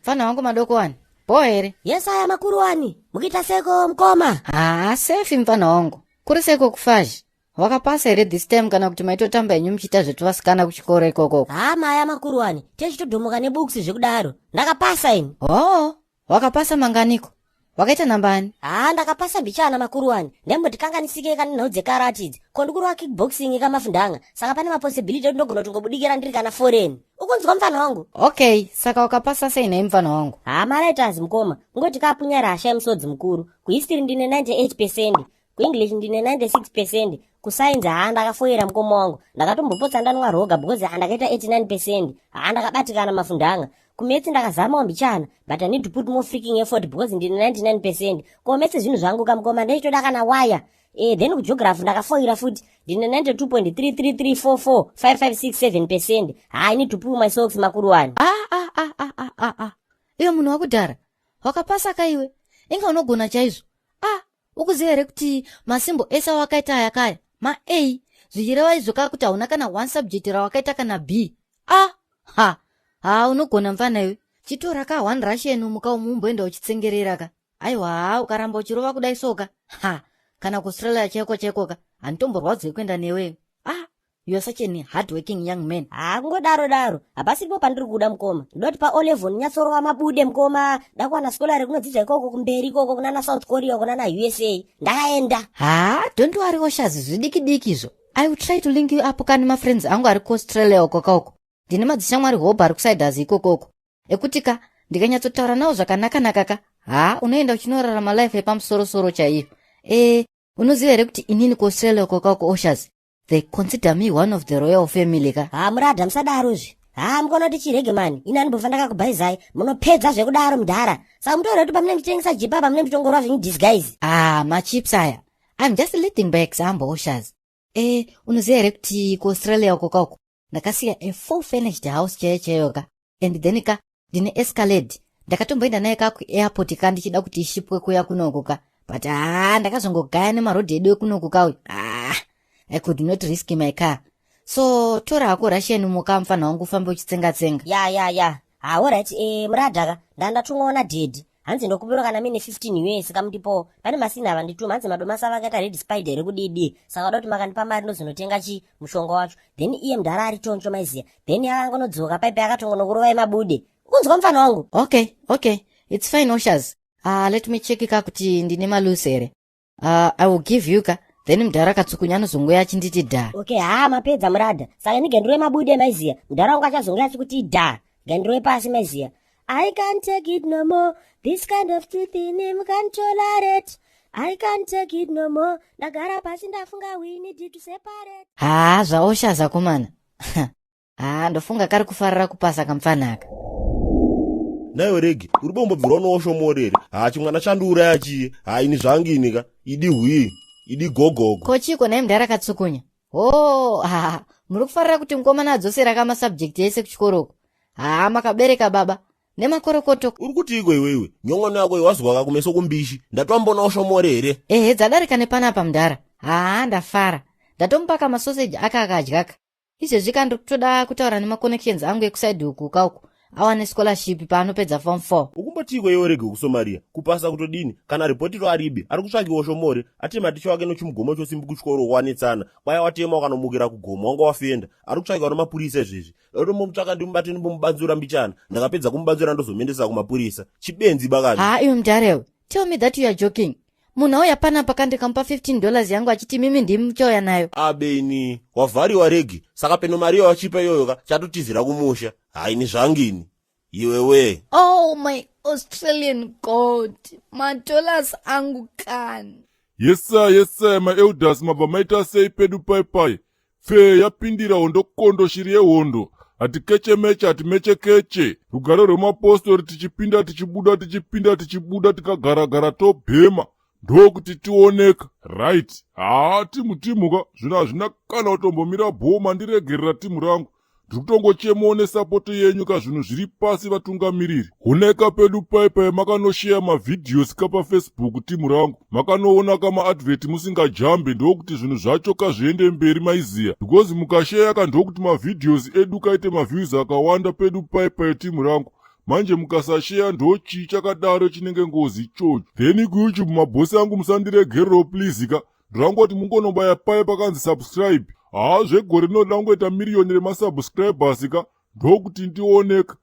Mfana wangu madoko wani. Poere. Yes, aya makuru wani. Mukita seko mkoma. Safi mfana wangu. Kuri seko kufaji. Wakapasa ere this time kana kuti maito tamba yenyu mchita zvetu vasikana kuchikore ikoko. Maya makuru wani. Techitodhomoka nebooks zvekudaro. Ndakapasa ini. Wakapasa manganiko. Wakaita nambani? Ndakapasa mbichana makuru wani. Ndembo tikanganisike kana nhau dzekarati. Kondukuru wa kickboxing kamafundanga. Saka pane mapossibility kuti ndogona kutongobudikira ndiri kana foreign. Ukunzwa mfana wangu? Okay, saka wakapasa sei nei mfana wangu? Maleters mkoma. Ngoti kapunya rasha musodzi mukuru. Kuhistory ndine 98%. Kuenglish ndine 96%. Kusainza ndakafoira mkoma wangu. Ndakatombopotsa ndanwa roga because ndakaita 89%. Ndakabatikana mafundanga. Kumetsi ndakazama mbichana, but I need to put more freaking effort because ndine 99%. Kometsi zvinhu zvangu kamkoma ndechitoda kana waya. Then kugeography ndakafoira futi ndine 92.3344556.7%. I need to pull my socks makuru wani. Iyo munhu wakudhara. Wakapasa kaiwe. Inga unogona chaizvo. Ukuziva here kuti masimbo esa wakaita ayakaya. Ma-A. Zvichireva izvo kuti hauna kana one subject rawakaita kana B. Unogona mfana iwe. Chitora ka one Russian muka umumboenda uchitsengerera ka. Aiwa, ukaramba uchirova kudai soka. Kana kuAustralia cheko ka. Antomborwadze kuenda newe. You are such a hardworking young man. Kungodaro. Hapasipo pandiri kuda mkoma. Ndoti pa O-level nyatsorova mabude mkoma. Ndakwana skolari kunodzidza ikoko kumberi ikoko kunana South Korea kunana USA. Ndakaenda. Don't worry Oshazi zvidiki izvo. I will try to link you up kani my friends angu ari kuAustralia ukoko. Ndine madzishamwari hope ari kusiders ikoko. Ekutika ndikanyatsotaura nawo zvakanaka ka. Unoenda uchinorarama life yepamusoro chaiyo. Unoziva here kuti inini kuAustralia ukoko Oshazi. They consider me one of the royal family ka. Murada musadarozve. Mukonoti chirege mani. Ina ndibva ndakakubhaizai. Munopedza zvekudaro mudhara. Saka mutoona kuti pamune muchitengesa jipa pamune muchitongorwa zvinhu disguise. Machips aya. I'm just leading by example Oshas. Unoziva here kuti kuAustralia ukoko. Ndakasiya a full furnished house chaiyo ka. And then ka ndine Escalade. Ndakatomboenda naye ka kuairport ka ndichida kuti ishipwe kuya kunoko ka. But ndakazongogaya nemarodhi edu ekunoko ka. I could not risk my car. So, tora hako Russian muka mfana wangu ufambe uchitsenga-tsenga. Ya. Alright, muradhaka. Ndandatumwaona dead. Hanzi ndokubiro kana mine 15 US kamudipo. Pane masina vandituma hanzi madomasa vakaita red spider rekudidi. Saka wadoti makandipa mari ndozinotenga mushonga wacho. Then iye mudhara ari toncho maiziya. Then yakangonodzoka paipe yakatongonokurovai mabude. Kunzwa mfana wangu? Okay. It's fine Oshas. Let me check ka kuti ndine malusi here. I will give you ka. Then mudhara katsukunya anozongoya achinditi dha. Okay, mapedza murada. Saka ndigendirowe mabude maiziya. Mudhara wangu achazongoya achikuti dha. Gendirowe pasi maiziya. I can't take it no more. This kind of truth in him can't tolerate. I can't take it no more. Ndagara pasi ndafunga we need to separate. Zvaosha zakomana. Ndofunga kari kufarira kupasa kamfanaka. Nayo regi, uri bombobvirwa noOshomole here. Chimwana chandiuraya chiye. Ini zvangini ka. Idi gogogo. Kochiko naye mudhara katsukunya. Muri kufarira kuti mukomana adzosera kama subject yese kuchikoroko. Makabereka baba. Nemakorokoto. Uri kuti iwe. Nyong'ono yako iwazwa kakumeso kumbishi. Ndatomboona Oshomole here. Dzadarika nepanapa mudhara. Ndafara. Ndatombaka masoseji akadyaka. Izvezvi ndikutoda kutaura nemaconnections angu ekusaidi uku kauku. Awane scholarship paanopedza form 4. Ukumboti iwe rege kusomaria. Kupasa kutodini. Kana ripotiro aribe. Ari kutsvaki Oshomole. Atema ticho wake nochimugomo chosimbi kuchikoro wanetsana. Kwaya watema wakanomukira kugoma wanga wafenda. Ari kutsvaki mapurisa izvezvi. Ndotombomutsvaka ndimubate ndimbomubanzura mbichana. Ndakapedza kumubanzura ndozomendesa kumapurisa. Chibenzi bakani. Iwe mudharewe. Tell me that you are joking. Munhu auya panapa kandikampa $15 yangu achiti mimi ndimi muchauya nayo. Abeni, wavhariwa regi. Saka peno mari yawachipa iyoyo chatotizira kumusha. Ini zvangini. Iwewe. Oh my Australian God. $dollars angu kani. Yes sir, my elders mabva maita sei pedu pai. Fe yapindira hondo kondo shiri yehondo. Ati keche meche, ati meche keche. Rugare rwemapostori tichipinda tichibuda tikagara tobhema. Ndokuti tioneka. Right. Timuka. Zvino hazvina kana kutombomira bhoma ndiregerera timu rangu. Ndikutongochemawo nesapoto yenyu zvinhu zviri pasi vatungamiriri. Honeka pedu paipai makanoshare mavidhiosi pafacebook timu rangu. Makanoona kamaadvert musingajambe ndokuti zvinhu zvacho zviende mberi maiziya. Because mukashare ndokuti mavidhiosi edu kaite maviews akawanda pedu paipai timu rangu. manje mukasasheya ndochi chakadaro chinenge ngozi ichocho. Then kuYouTube mabhosi angu musandiregerero please ka, ndorangoti mungonobaya paya pakanzi subscribe. Zvegore rinoda kungoita miriyoni remasubscribers ka, ndokuti ndioneka.